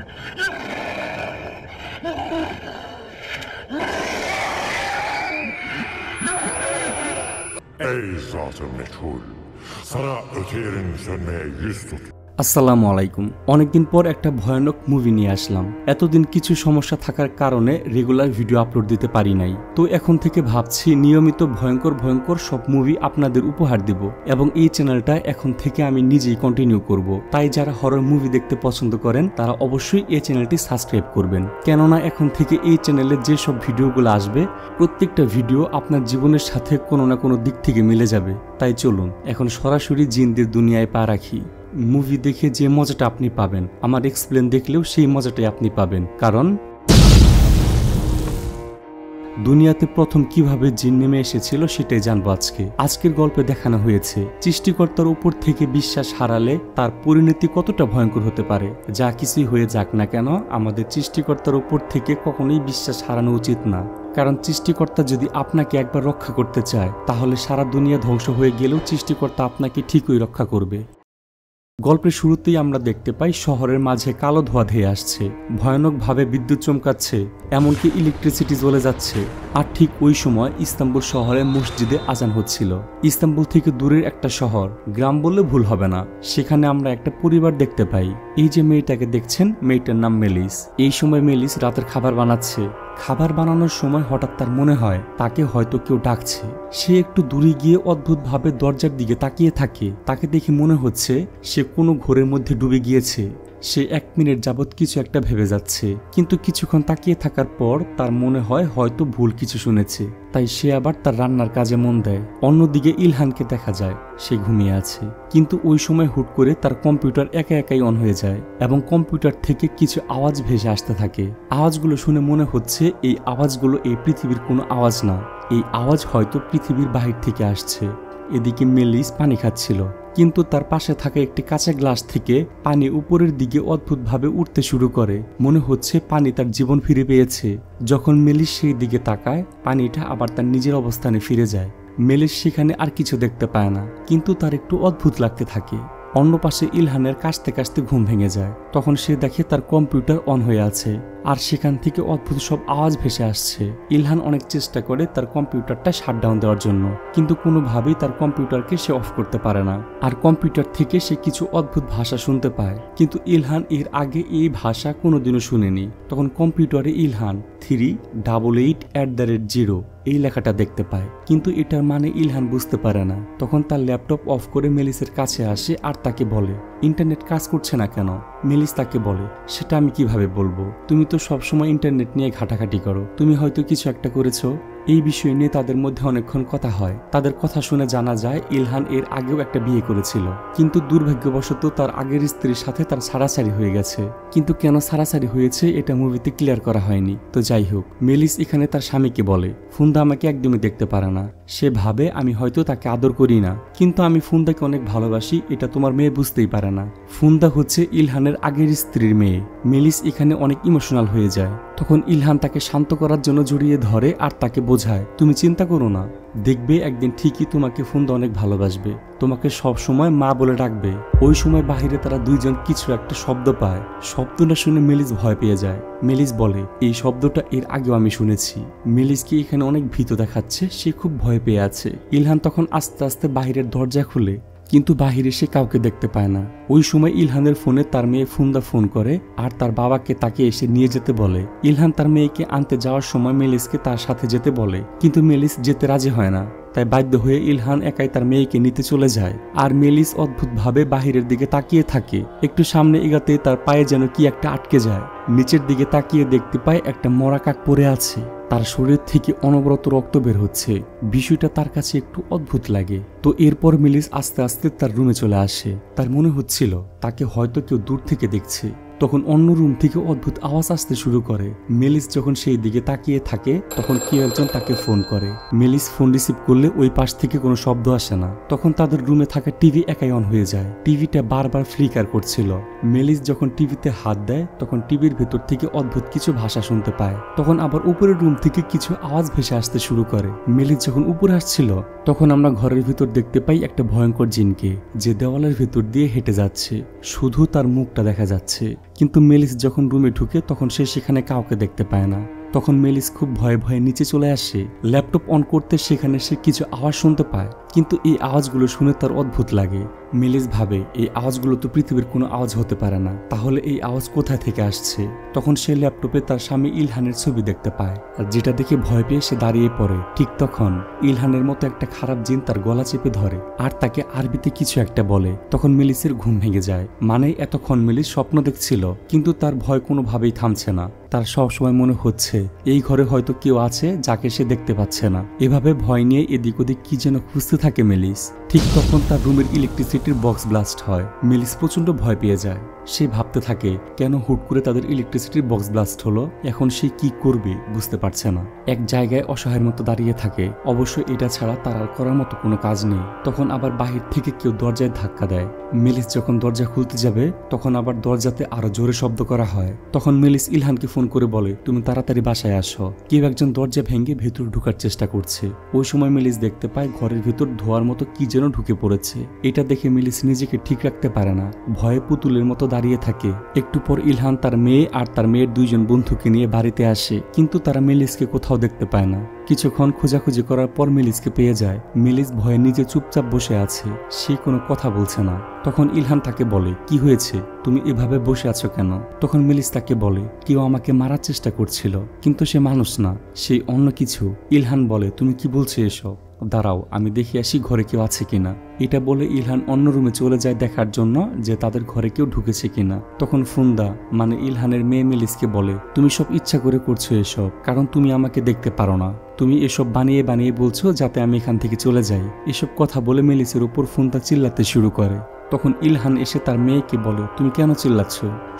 Ey zatı meçhul, sana öte yerin sönmeye yüz tut. আসসালামু আলাইকুম। অনেকদিন পর একটা ভয়ানক মুভি নিয়ে আসলাম। এতদিন কিছু সমস্যা থাকার কারণে রেগুলার ভিডিও আপলোড দিতে পারি নাই, তো এখন থেকে ভাবছি নিয়মিত ভয়ঙ্কর সব মুভি আপনাদের উপহার দেব এবং এই চ্যানেলটা এখন থেকে আমি নিজেই কন্টিনিউ করব। তাই যারা হরর মুভি দেখতে পছন্দ করেন তারা অবশ্যই এই চ্যানেলটি সাবস্ক্রাইব করবেন, কেননা এখন থেকে এই চ্যানেলে যেসব ভিডিওগুলো আসবে প্রত্যেকটা ভিডিও আপনার জীবনের সাথে কোনো না কোনো দিক থেকে মিলে যাবে। তাই চলুন এখন সরাসরি জিনদের দুনিয়ায় পা রাখি। মুভি দেখে যে মজাটা আপনি পাবেন, আমার এক্সপ্লেন দেখলেও সেই মজাটাই আপনি পাবেন, কারণ দুনিয়াতে প্রথম কিভাবে জিন নেমে এসেছিল সেটাই জানবো আজকে। আজকের গল্পে দেখানো হয়েছে সৃষ্টিকর্তার উপর থেকে বিশ্বাস হারালে তার পরিণতি কতটা ভয়ঙ্কর হতে পারে। যা কিছুই হয়ে যাক না কেন, আমাদের সৃষ্টিকর্তার উপর থেকে কখনোই বিশ্বাস হারানো উচিত না, কারণ সৃষ্টিকর্তা যদি আপনাকে একবার রক্ষা করতে চায় তাহলে সারা দুনিয়া ধ্বংস হয়ে গেলেও সৃষ্টিকর্তা আপনাকে ঠিকই রক্ষা করবে। গল্পের শুরুতেই আমরা দেখতে পাই শহরের মাঝে কালো ধোঁয়া ধেয়ে আসছে, ভয়ানকভাবে বিদ্যুৎ চমকাচ্ছে, এমনকি ইলেকট্রিসিটি জ্বলে যাচ্ছে। আর ঠিক ওই সময় ইস্তাম্বুল শহরের মসজিদে আজান হচ্ছিল। ইস্তাম্বুল থেকে দূরের একটা শহর, গ্রাম বললে ভুল হবে না। সেখানে আমরা একটা পরিবার দেখতে পাই। এই যে মেয়েটাকে দেখছেন, মেয়েটার নাম মেলিস। এই সময় মেলিস রাতের খাবার বানাচ্ছে। খাবার বানানোর সময় হঠাৎ তার মনে হয় তাকে হয়তো কেউ ডাকছে। সে একটু দূরে গিয়ে অদ্ভুতভাবে দরজার দিকে তাকিয়ে থাকে। তাকে দেখে মনে হচ্ছে সে কোনো ঘোরের মধ্যে ডুবে গিয়েছে। সে 1 মিনিট যাবৎ কিছু একটা ভেবে যাচ্ছে, কিন্তু কিছুক্ষণ তাকিয়ে থাকার পর তার মনে হয় হয়তো ভুল কিছু শুনেছে। তাই সে আবার তার রান্নার কাজে মন দেয়। অন্যদিকে ইলহানকে দেখা যায়, সে ঘুমিয়ে আছে। কিন্তু ওই সময় হুট করে তার কম্পিউটার একাই অন হয়ে যায় এবং কম্পিউটার থেকে কিছু আওয়াজ ভেসে আসতে থাকে। আওয়াজগুলো শুনে মনে হচ্ছে এই আওয়াজগুলো এই পৃথিবীর কোনো আওয়াজ না, এই আওয়াজ হয়তো পৃথিবীর বাহির থেকে আসছে। এদিকে মেলিস পানি খাচ্ছিল, কিন্তু তার পাশে থাকা একটি কাঁচা গ্লাস থেকে পানি উপরের দিকে অদ্ভুতভাবে উঠতে শুরু করে। মনে হচ্ছে পানি তার জীবন ফিরে পেয়েছে। যখন মেলিস সেই দিকে তাকায়, পানিটা আবার তার নিজের অবস্থানে ফিরে যায়। মেলিস সেখানে আর কিছু দেখতে পায় না, কিন্তু তার একটু অদ্ভুত লাগতে থাকে। অন্য পাশে ইলহানের কাশতে কাশতে ঘুম ভেঙে যায়। তখন সে দেখে তার কম্পিউটার অন হয়ে আছে আর সেখান থেকে অদ্ভুত সব আওয়াজ ভেসে আসছে। ইলহান অনেক চেষ্টা করে তার কম্পিউটারটা শাটডাউন দেওয়ার জন্য, কিন্তু কোনোভাবেই তার কম্পিউটারকে সে অফ করতে পারে না। আর কম্পিউটার থেকে সে কিছু অদ্ভুত ভাষা শুনতে পায়, কিন্তু ইলহান এর আগে এই ভাষা কোনোদিনও শুনেনি। তখন কম্পিউটারে ইলহান 388@0 এই লেখাটা দেখতে পায়, কিন্তু এটার মানে ইলহান বুঝতে পারে না। তখন তার ল্যাপটপ অফ করে মেলিসের কাছে আসে আর তাকে বলে, ইন্টারনেট কাজ করছে না কেন? মেলিস তাকে বলে, সেটা আমি কিভাবে বলবো, তুমি তো সবসময় ইন্টারনেট নিয়ে ঘাটাঘাটি করো, তুমি হয়তো কিছু একটা করেছো। এই বিষয় নিয়ে তাদের মধ্যে অনেকক্ষণ কথা হয়। তাদের কথা শুনে জানা যায় ইলহান এর আগেও একটা বিয়ে করেছিল, কিন্তু দুর্ভাগ্যবশত তার আগের স্ত্রীর সাথে তার ছাড়াছাড়ি হয়ে গেছে। কিন্তু কেন ছাড়াছাড়ি হয়েছে এটা মুভিতে ক্লিয়ার করা হয়নি। তো যাই হোক, মেলিস এখানে তার স্বামীকে বলে, ফুন্দা আমাকে একদমই দেখতে পারে না। সে ভাবে আমি হয়তো তাকে আদর করি না, কিন্তু আমি ফুন্দাকে অনেক ভালোবাসি, এটা তোমার মেয়ে বুঝতেই পারে না। ফুন্দা হচ্ছে ইলহানের আগের স্ত্রীর মেয়ে। মেলিস এখানে অনেক ইমোশনাল হয়ে যায়। তখন ইলহান তাকে শান্ত করার জন্য জড়িয়ে ধরে আর তাকে বোঝায়, তুমি চিন্তা করো না, দেখবে একদিন ঠিকই তোমাকে ফুন্দা অনেক ভালোবাসবে, তোমাকে সব সময় মা বলে ডাকবে। ওই সময় বাহিরে তারা দুইজন কিছু একটা শব্দ পায়। শব্দটা শুনে মেলিস ভয় পেয়ে যায়। মেলিস বলে, এই শব্দটা এর আগেও আমি শুনেছি। মেলিসকে এখানে অনেক ভীত দেখাচ্ছে, সে খুব ভয় পেয়ে আছে। ইলহান তখন আস্তে আস্তে বাহিরের দরজা খুলে, কিন্তু বাহিরে সে কাউকে দেখতে পায় না। ওই সময় ইলহানের ফোনে তার মেয়ে ফুন্দা ফোন করে আর তার বাবাকে তাকে এসে নিয়ে যেতে বলে। ইলহান তার মেয়েকে আনতে যাওয়ার সময় মেলিসকে তার সাথে যেতে বলে, কিন্তু মেলিস যেতে রাজি হয় না। তাই বাধ্য হয়ে ইলহান একাই তার মেয়েকে নিতে চলে যায়। আর মেলিস অদ্ভুতভাবে বাহিরের দিকে তাকিয়ে থাকে। একটু সামনে এগাতে তার পায়ে যেন কি একটা আটকে যায়। নিচের দিকে তাকিয়ে দেখতে পায় একটা মরা কাক পড়ে আছে, তার শরীর থেকে অনবরত রক্ত বের হচ্ছে। বিষয়টা তার কাছে একটু অদ্ভুত লাগে। তো এরপর মেলিস আস্তে আস্তে তার রুমে চলে আসে। তার মনে হচ্ছিল তাকে হয়তো কেউ দূর থেকে দেখছে। তখন অন্য রুম থেকে অদ্ভুত আওয়াজ আসতে শুরু করে। মেলিস যখন সেই দিকে তাকিয়ে থাকে তখন কেউ একজন তাকে ফোন করে। মেলিস ফোন রিসিভ করলে ওই পাশ থেকে কোনো শব্দ আসে না। তখন তাদের রুমে থাকা টিভি একাই অন হয়ে যায়। টিভিটা বারবার ফ্লিকার করছিল। মেলিস যখন টিভিতে হাত দেয় তখন টিভির ভেতর থেকে অদ্ভুত কিছু ভাষা শুনতে পায়। তখন আবার উপরের রুম থেকে কিছু আওয়াজ ভেসে আসতে শুরু করে। মেলিস যখন উপরে আসছিল তখন আমরা ঘরের ভিতর দেখতে পাই একটা ভয়ঙ্কর জিনকে, যে দেওয়ালের ভেতর দিয়ে হেঁটে যাচ্ছে। শুধু তার মুখটা দেখা যাচ্ছে। কিন্তু মেলিস যখন রুমে ঢুকে তখন সে সেখানে কাউকে দেখতে পায় না। তখন মেলিস খুব ভয়ে ভয়ে নিচে চলে আসে। ল্যাপটপ অন করতে সেখানে সে কিছু আওয়াজ শুনতে পায়, কিন্তু এই আওয়াজগুলো শুনে তার অদ্ভুত লাগে। মেলিস ভাবে এই আওয়াজগুলো তো পৃথিবীর কোনো আওয়াজ হতে পারে না, তাহলে এই আওয়াজ কোথায় থেকে আসছে। তখন সে ল্যাপটপে তার স্বামী ইলহানের ছবি দেখতে পায়, আর যেটা দেখে ভয় পেয়ে সে দাঁড়িয়ে পড়ে। ঠিক তখন ইলহানের মতো একটা খারাপ জিন তার গলা চেপে ধরে আর তাকে আরবিতে কিছু একটা বলে। তখন মেলিসের ঘুম ভেঙে যায়। মানে এতক্ষণ মেলিস স্বপ্ন দেখছিল, কিন্তু তার ভয় কোনোভাবেই থামছে না। তার সবসময় মনে হচ্ছে এই ঘরে হয়তো কেউ আছে যাকে সে দেখতে পাচ্ছে না। এভাবে ভয় নিয়ে এদিক ওদিক কি যেন খুঁজতে থাকে মেলিস। ঠিক তখন তার রুমের ইলেকট্রিসিটির বক্স ব্লাস্ট হয়। মেলিস প্রচন্ড ভয় পেয়ে যায়। সে ভাবতে থাকে কেন হুট করে তাদের ইলেকট্রিসিটির বক্স ব্লাস্ট হলো, এখন সে কি করবে বুঝতে পারছে না। এক জায়গায় অসহায়ের মতো দাঁড়িয়ে থাকে। অবশ্য এটা ছাড়া তার আর করার মতো কোনো কাজ নেই। তখন আবার বাহির থেকে কেউ দরজায় ধাক্কা দেয়। মেলিস যখন দরজা খুলতে যাবে তখন আবার দরজাতে আরো জোরে শব্দ করা হয়। তখন মেলিস ইলহানকে ফোন করে বলে তুমি তাড়াতাড়ি বাসায় আসো, কেউ একজন দরজা ভেঙে ভেতর ঢোকার চেষ্টা করছে। ওই সময় মেলিস দেখতে পায় ঘরের ভেতর ধোয়ার মতো কি যেন ঢুকে পড়েছে। এটা দেখে মেলিস নিজেকে ঠিক রাখতে পারে না, ভয়ে পুতুলের মতো দাঁড়িয়ে থাকে। একটু পর ইলহান তার মেয়ে আর তার মেয়ের দুইজন বন্ধুকে নিয়ে বাড়িতে আসে, কিন্তু তারা মেলিসকে কোথাও দেখতে পায় না। কিছুক্ষণ খোঁজাখুঁজি করার পর মেলিসকে পেয়ে যায়। মেলিস ভয়ে নিজে চুপচাপ বসে আছে, সে কোনো কথা বলছে না। তখন ইলহান তাকে বলে কি হয়েছে, তুমি এভাবে বসে আছো কেন? তখন মেলিস তাকে বলে কেউ আমাকে মারার চেষ্টা করছিল, কিন্তু সে মানুষ না, সে অন্য কিছু। ইলহান বলে তুমি কি বলছো এসব? দাঁড়াও আমি দেখে আসি ঘরে কেউ আছে কিনা। এটা বলে ইলহান অন্য রুমে চলে যায় দেখার জন্য যে তাদের ঘরে কেউ ঢুকেছে কিনা। তখন ফুন্দা মানে ইলহানের মেয়ে মেলিসকে বলে তুমি সব ইচ্ছা করে করছো এসব, কারণ তুমি আমাকে দেখতে পারো না। তুমি এসব বানিয়ে বানিয়ে বলছো যাতে আমি এখান থেকে চলে যাই। এসব কথা বলে মেলিসের উপর ফুন্দা চিল্লাতে শুরু করে। তখন ইলহান এসে তার মেয়েকে বলে তুমি কেন চিল্লাচ্ছ?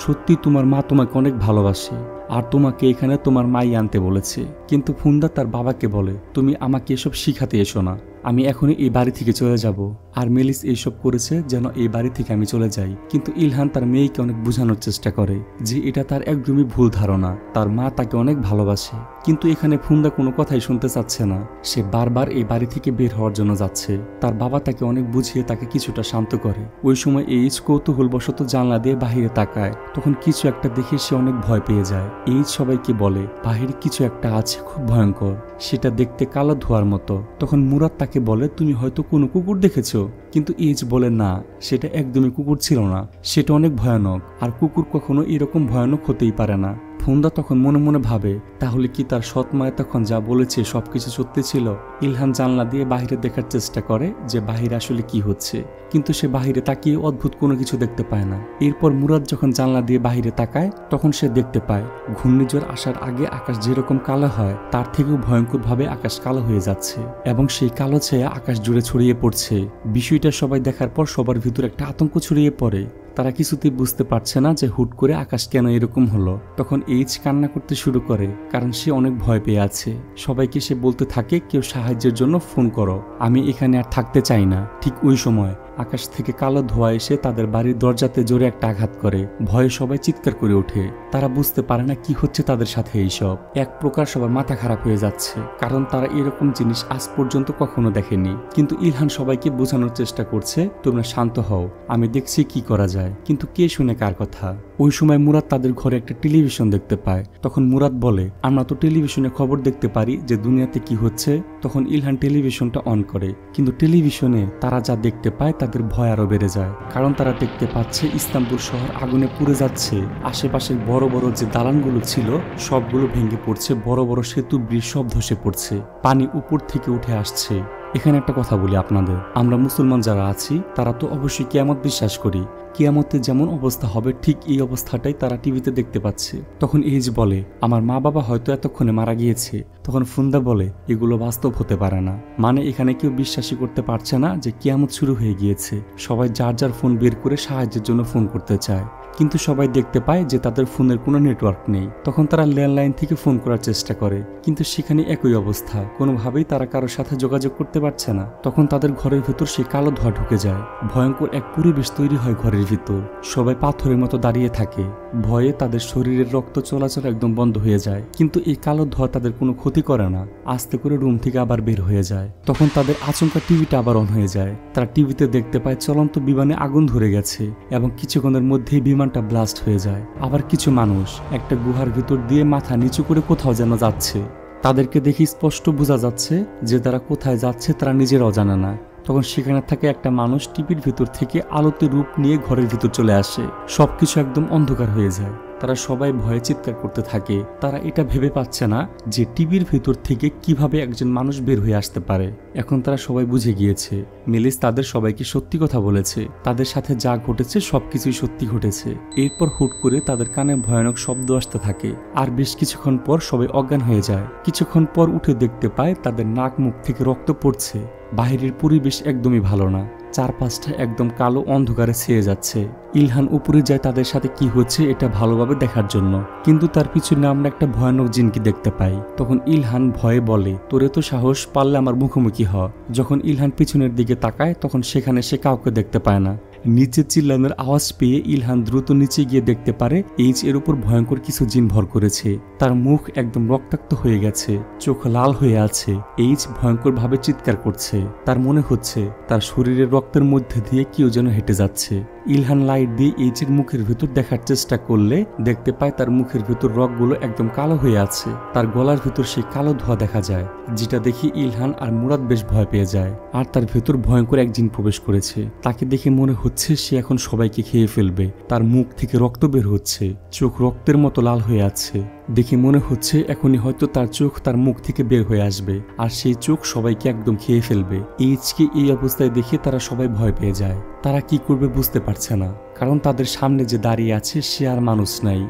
সত্যি তোমার মা তোমাকে অনেক ভালোবাসে আর তোমাকে এখানে তোমার মাই আনতে বলেছে। কিন্তু ফুন্দা তার বাবাকে বলে তুমি আমাকে এসব শিখাতে এসো না, আমি এখনই এই বাড়ি থেকে চলে যাব। আর মেলিস এইসব করেছে যেন এই বাড়ি থেকে আমি চলে যাই। কিন্তু ইলহান তার মেয়েকে অনেক বোঝানোর চেষ্টা করে যে এটা তার একদমই ভুল ধারণা, তার মা তাকে অনেক ভালোবাসে। কিন্তু এখানে ফুন্দা কোনো কথাই শুনতে চাচ্ছে না, সে বারবার এই বাড়ি থেকে বের হওয়ার জন্য যাচ্ছে। তার বাবা তাকে অনেক বুঝিয়ে তাকে কিছুটা শান্ত করে। ওই সময় এইচ কৌতূহলবশত জানলা দিয়ে বাহিরে তাকায়, তখন কিছু একটা দেখে সে অনেক ভয় পেয়ে যায়। এইচ সবাইকে বলে বাহিরে কিছু একটা আছে খুব ভয়ঙ্কর, সেটা দেখতে কালো ধোয়ার মতো। তখন মুরাদ তাকে বলে তুমি হয়তো কোনো কুকুর দেখেছো, কিন্তু এইচ বলে না, সেটা একদমই কুকুর ছিল না, সেটা অনেক ভয়ানক, আর কুকুর কখনো এরকম ভয়ানক হতেই পারে না। ফুন্দা তখন মনে মনে ভাবে তাহলে কি তার সৎ মায়ের তখন যা বলেছে সবকিছু সত্যি ছিল? ইলহান জানলা দিয়ে বাহিরে দেখার চেষ্টা করে যে বাহিরে আসলে কি হচ্ছে, কিন্তু সে বাহিরে তাকিয়ে অদ্ভুত কোনো কিছু দেখতে পায় না। এরপর মুরাদ যখন জানলা দিয়ে বাহিরে তাকায় তখন সে দেখতে পায় ঘূর্ণিঝড় আসার আগে আকাশ যেরকম কালো হয় তার থেকেও ভয়ঙ্করভাবে আকাশ কালো হয়ে যাচ্ছে, এবং সেই কালো ছায়া আকাশ জুড়ে ছড়িয়ে পড়ছে। বিষয়টা সবাই দেখার পর সবার ভিতর একটা আতঙ্ক ছড়িয়ে পড়ে। তারা কিছুতেই বুঝতে পারছে না যে হুট করে আকাশ কেন এরকম হলো। তখন এইচ কান্না করতে শুরু করে, কারণ সে অনেক ভয় পেয়ে আছে। সবাইকে সে বলতে থাকে কেউ সাহায্যের জন্য ফোন করো, আমি এখানে আর থাকতে চাই না। ঠিক ওই সময় আকাশ থেকে কালো ধোঁয়া এসে তাদের বাড়ির দরজাতে জোরে একটা আঘাত করে। ভয়ে সবাই চিৎকার করে ওঠে। তারা বুঝতে পারে না কি হচ্ছে তাদের সাথে। এইসব এক প্রকার সবার মাথা খারাপ হয়ে যাচ্ছে, কারণ তারা এরকম জিনিস আজ পর্যন্ত কখনো দেখেনি। কিন্তু ইলহান সবাইকে বোঝানোর চেষ্টা করছে তোমরা শান্ত হও, আমি দেখছি কি করা যায়। কিন্তু কে শুনে কার কথা? ওই সময় মুরাদ তাদের ঘরে একটা টেলিভিশন দেখতে পায়। তখন মুরাদ বলে আমরা তো টেলিভিশনে খবর দেখতে পারি যে দুনিয়াতে কি হচ্ছে। তখন ইলহান টেলিভিশনটা অন করে, কিন্তু টেলিভিশনে তারা যা দেখতে পায় তাদের ভয় আরো বেড়ে যায়, কারণ তারা দেখতে পাচ্ছে ইস্তাম্বুল শহর আগুনে পুড়ে যাচ্ছে। আশেপাশের বড় বড় যে দালানগুলো ছিল সবগুলো ভেঙে পড়ছে, বড় বড় সেতু ব্রিজ সব ধসে পড়ছে, পানি উপর থেকে উঠে আসছে। এখানে একটা কথা বলি আপনাদের, আমরা মুসলমান যারা আছি তারা তো অবশ্যই কিয়ামত বিশ্বাস করি। কিয়ামতে যেমন অবস্থা হবে ঠিক এই অবস্থাটাই তারা টিভিতে দেখতে পাচ্ছে। তখন এইজ বলে আমার মা বাবা হয়তো এতক্ষণে মারা গিয়েছে। তখন ফুন্দা বলে এগুলো বাস্তব হতে পারে না, মানে এখানে কেউ বিশ্বাসই করতে পারছে না যে কিয়ামত শুরু হয়ে গিয়েছে। সবাই যার যার ফোন বের করে সাহায্যের জন্য ফোন করতে চায়, কিন্তু সবাই দেখতে পায় যে তাদের ফোনের কোনো নেটওয়ার্ক নেই। তখন তারা ল্যান্ডলাইন থেকে ফোন করার চেষ্টা করে, কিন্তু সেখানে একই অবস্থা, কোনোভাবেই তারা কারোর সাথে যোগাযোগ করতে পারছে না। তখন তাদের ঘরের ভেতর সে কালো ধোঁয়া ঢুকে যায়। ভয়ঙ্কর এক পরিবেশ তৈরি হয় ঘরের ভিতর। সবাই পাথরের মতো দাঁড়িয়ে থাকে, ভয়ে তাদের শরীরের রক্ত চলাচল একদম বন্ধ হয়ে যায়। কিন্তু এই কালো ধোঁয়া তাদের কোনো ক্ষতি করে না, আস্তে করে রুম থেকে আবার বের হয়ে যায়। তখন তাদের আচমকা টিভিটা আবার অন হয়ে যায়। তারা টিভিতে দেখতে পায় চলন্ত বিমানে আগুন ধরে গেছে এবং কিছুক্ষণের মধ্যেই বিমান বিমানটা ব্লাস্ট হয়ে যায়। আবার কিছু মানুষ একটা গুহার ভিতর দিয়ে মাথা নিচু করে কোথাও যেন যাচ্ছে। তাদেরকে দেখে স্পষ্ট বোঝা যাচ্ছে যে তারা কোথায় যাচ্ছে তারা নিজেরাও জানে না। তখন সেখানে থাকে একটা মানুষ টিভির ভিতর থেকে আলোতে রূপ নিয়ে ঘরের ভিতর চলে আসে। সবকিছু একদম অন্ধকার হয়ে যায়। তারা সবাই ভয়ে চিৎকার করতে থাকে। তারা এটা ভেবে পাচ্ছে না যে টিভির ভিতর থেকে কিভাবে একজন মানুষ বের হয়ে আসতে পারে। এখন তারা সবাই বুঝে গিয়েছে মেলিস তাদের সবাইকে সত্যি কথা বলেছে। তাদের সাথে যা ঘটেছে সবকিছুই সত্যি ঘটেছে। এরপর হুট করে তাদের কানে ভয়ানক শব্দ আসতে থাকে, আর বেশ কিছুক্ষণ পর সবাই অজ্ঞান হয়ে যায়। কিছুক্ষণ পর উঠে দেখতে পায় তাদের নাক মুখ থেকে রক্ত পড়ছে। বাহিরের পরিবেশ একদমই ভালো না, চারপাশটা একদম কালো অন্ধকারে ছেয়ে যাচ্ছে। ইলহান উপরে যায় তাদের সাথে কি হচ্ছে এটা ভালোভাবে দেখার জন্য, কিন্তু তার পিছনে আমরা একটা ভয়ানক জিনকে দেখতে পাই। তখন ইলহান ভয়ে বলে, তোরে তো সাহস, পারলে আমার মুখোমুখি হ। যখন ইলহান পিছনের দিকে তাকায় তখন সেখানে সে কাউকে দেখতে পায় না। নিচে চিল্লানোর আওয়াজ পেয়ে ইলহান দ্রুত নিচে গিয়ে দেখতে পারে এইচ এর উপর ভয়ঙ্কর কিছু জিন ভর করেছে। তার মুখ একদম রক্তাক্ত হয়ে গেছে, চোখ লাল হয়ে আছে। এইচ ভয়ঙ্কর ভাবে চিৎকার করছে। তার মনে হচ্ছে তার শরীরের রক্তের মধ্যে দিয়ে কেউ যেন হেঁটে যাচ্ছে। ইলহান লাইট দিয়ে এইচের মুখের ভেতর দেখার চেষ্টা করলে দেখতে পায় তার মুখের ভেতর রগগুলো একদম কালো হয়ে আছে। তার গলার ভেতর সেই কালো ধোঁয়া দেখা যায়, যেটা দেখে ইলহান আর মুরাদ বেশ ভয় পেয়ে যায়। আর তার ভেতর ভয়ঙ্কর এক জিন প্রবেশ করেছে। তাকে দেখে মনে হচ্ছে সে এখন সবাইকে খেয়ে ফেলবে। তার মুখ থেকে রক্ত বের হচ্ছে, চোখ রক্তের মতো লাল হয়ে আছে। দেখে মনে হচ্ছে এখনই হয়তো তার চোখ তার মুখ থেকে বের হয়ে আসবে, আর সেই চোখ সবাইকে একদম খেয়ে ফেলবে। এইচকে এই অবস্থায় দেখে তারা সবাই ভয় পেয়ে যায়। তারা কি করবে বুঝতে পারছে না, কারণ তাদের সামনে যে দাঁড়িয়ে আছে সে আর মানুষ নাই,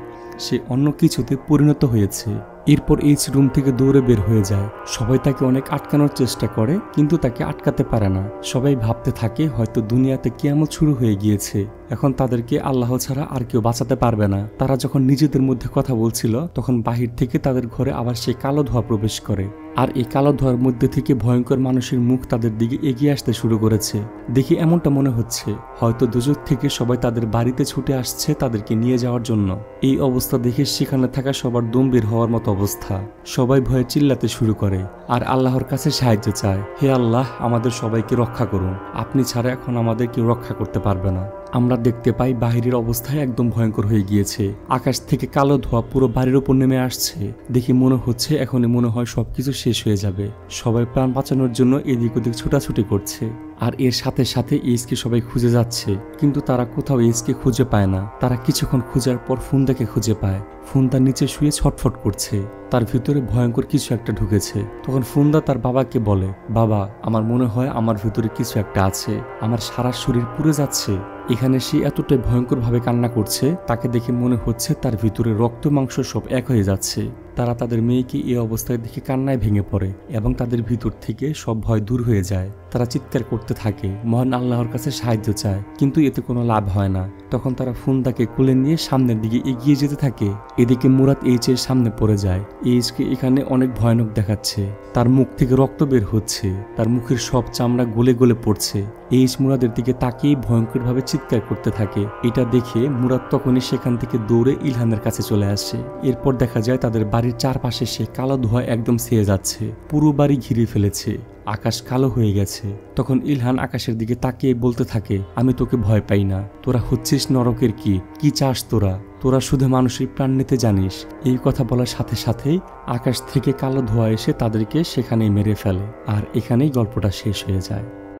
সে অন্য কিছুতে পরিণত হয়েছে। এরপর এইচ রুম থেকে দৌড়ে বের হয়ে যায়। সবাই তাকে অনেক আটকানোর চেষ্টা করে, কিন্তু তাকে আটকাতে পারে না। সবাই ভাবতে থাকে হয়তো দুনিয়াতে কিয়ামত শুরু হয়ে গিয়েছে, এখন তাদেরকে আল্লাহ ছাড়া আর কেউ বাঁচাতে পারবে না। তারা যখন নিজেদের মধ্যে কথা বলছিল তখন বাহির থেকে তাদের ঘরে আবার সেই কালো ধোঁয়া প্রবেশ করে, আর এই কালো ধোঁয়ার মধ্যে থেকে ভয়ঙ্কর মানুষের মুখ তাদের দিকে এগিয়ে আসতে শুরু করেছে। দেখে এমনটা মনে হচ্ছে হয়তো দোজখ থেকে সবাই তাদের বাড়িতে ছুটে আসছে তাদেরকে নিয়ে যাওয়ার জন্য। এই অবস্থা দেখে সেখানে থাকা সবার দম বের হওয়ার মতো অবস্থা। সবাই ভয়ে চিল্লাতে শুরু করে আর আল্লাহর কাছে সাহায্য চায়, হে আল্লাহ, আমাদের সবাইকে রক্ষা করুন, আপনি ছাড়া এখন আমাদের কেউ রক্ষা করতে পারবে না। আমরা দেখতে পাই বাহিরের অবস্থায় একদম ভয়ঙ্কর হয়ে গিয়েছে। আকাশ থেকে কালো ধোঁয়া পুরো বাড়ির উপর নেমে আসছে। দেখে মনে হচ্ছে এখনই মনে হয় সবকিছু শেষ হয়ে যাবে। সবাই প্রাণ বাঁচানোর জন্য এদিক ওদিক ছোটাছুটি করছে, আর এর সাথে সাথে এইচকে সবাই খুঁজে যাচ্ছে, কিন্তু তারা কোথাও এইচকে খুঁজে পায় না। তারা কিছুক্ষণ খোঁজার পর ফুন্দাকে খুঁজে পায়। ফুন্দা নিচে শুয়ে ছটফট করছে, তার ভিতরে ভয়ঙ্কর কিছু একটা ঢুকেছে। তখন ফুন্দা তার বাবাকে বলে, বাবা, আমার মনে হয় আমার ভিতরে কিছু একটা আছে, আমার সারা শরীর পুড়ে যাচ্ছে। এখানে সে এতটাই ভয়ঙ্করভাবে কান্না করছে, তাকে দেখে মনে হচ্ছে তার ভিতরে রক্ত মাংস সব এক হয়ে যাচ্ছে। তারা তাদের মেয়েকে এই অবস্থায় দেখে কান্নায় ভেঙে পড়ে এবং তাদের ভিতর থেকে সব ভয় দূর হয়ে যায়। তারা চিৎকার করতে থাকে, মহান আল্লাহর কাছে সাহায্য চায়, কিন্তু এতে কোনো লাভ হয় না। তখন তারা ফুন্দাকে কোলে নিয়ে সামনের দিকে এগিয়ে যেতে থাকে। এদিকে মুরাদ এইচের সামনে পড়ে যায়। এইচকে এখানে অনেক ভয়ানক দেখাচ্ছে, তার মুখ থেকে রক্ত বের হচ্ছে, তার মুখের সব চামড়া গলে গলে পড়ছে। এইচ মুরাদের দিকে তাকিয়ে ভয়ঙ্করভাবে চিৎকার করতে থাকে। এটা দেখে মুরাদ তখনই সেখান থেকে দৌড়ে ইলহানের কাছে চলে আসে। এরপর দেখা যায় তাদের বাড়ির চারপাশে সে কালো ধোঁয়া একদম ছেয়ে যাচ্ছে, পুরো বাড়ি ঘিরে ফেলেছে, আকাশ কালো হয়ে গেছে। তখন ইলহান আকাশের দিকে তাকিয়ে বলতে থাকে, আমি তোকে ভয় পাই না, তোরা হচ্ছিস নরকের কি চাস তোরা, তোরা শুধু মানুষের প্রাণ নিতে জানিস। এই কথা বলার সাথে সাথেই আকাশ থেকে কালো ধোঁয়া এসে তাদেরকে সেখানেই মেরে ফেলে, আর এখানেই গল্পটা শেষ হয়ে যায়।